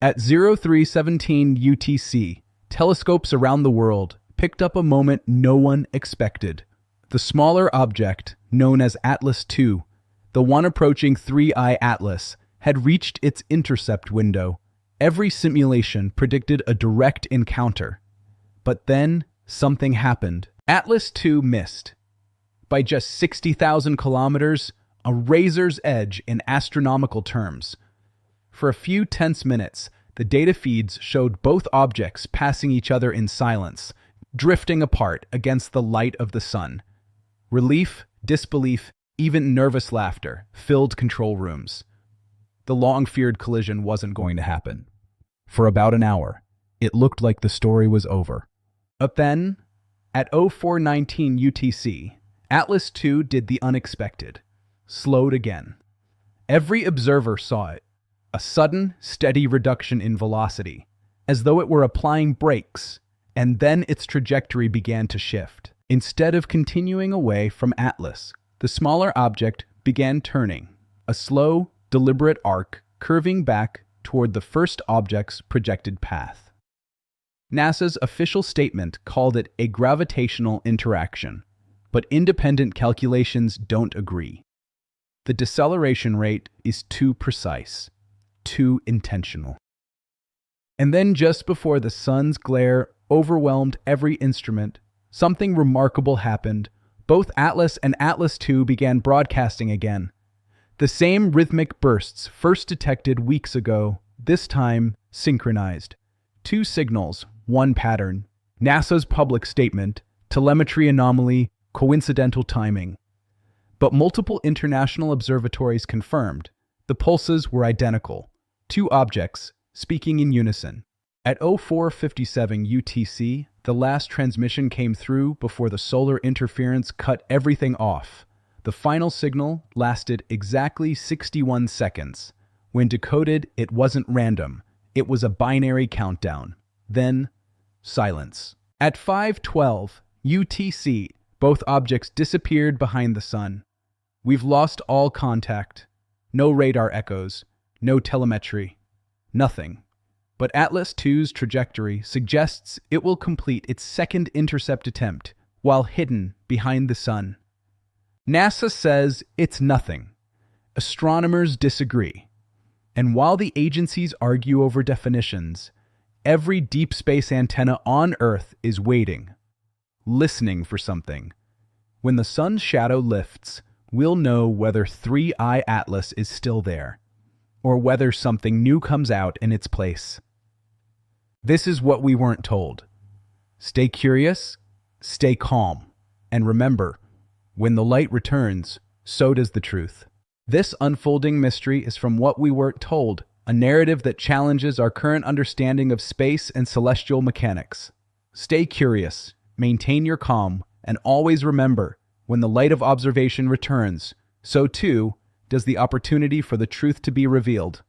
At 0317 UTC, telescopes around the world picked up a moment no one expected. The smaller object, known as Atlas II, the one approaching 3I Atlas, had reached its intercept window. Every simulation predicted a direct encounter. But then, something happened. Atlas II missed. By just 60,000 kilometers, a razor's edge in astronomical terms. For a few tense minutes, the data feeds showed both objects passing each other in silence, drifting apart against the light of the sun. Relief, disbelief, even nervous laughter filled control rooms. The long-feared collision wasn't going to happen. For about an hour, it looked like the story was over. But then, at 0419 UTC, Atlas II did the unexpected. Slowed again. Every observer saw it. A sudden, steady reduction in velocity, as though it were applying brakes, and then its trajectory began to shift. Instead of continuing away from Atlas, the smaller object began turning, a slow, deliberate arc curving back toward the first object's projected path. NASA's official statement called it a gravitational interaction, but independent calculations don't agree. The deceleration rate is too precise, too intentional. And then just before the sun's glare overwhelmed every instrument, something remarkable happened. Both Atlas and Atlas II began broadcasting again. The same rhythmic bursts first detected weeks ago, this time synchronized. Two signals, one pattern. NASA's public statement, telemetry anomaly, coincidental timing. But multiple international observatories confirmed the pulses were identical. Two objects, speaking in unison. At 0457 UTC, the last transmission came through before the solar interference cut everything off. The final signal lasted exactly 61 seconds. When decoded, it wasn't random. It was a binary countdown. Then, silence. At 5:12 UTC, both objects disappeared behind the sun. We've lost all contact. No radar echoes. No telemetry. Nothing. But Atlas II's trajectory suggests it will complete its second intercept attempt while hidden behind the sun. NASA says it's nothing. Astronomers disagree. And while the agencies argue over definitions, every deep space antenna on Earth is waiting, listening for something. When the sun's shadow lifts, we'll know whether 3I Atlas is still there, or whether something new comes out in its place. This is what we weren't told. Stay curious, stay calm, and remember, when the light returns, so does the truth. This unfolding mystery is from what we weren't told, a narrative that challenges our current understanding of space and celestial mechanics. Stay curious, maintain your calm, and always remember, when the light of observation returns, so too does the opportunity for the truth to be revealed.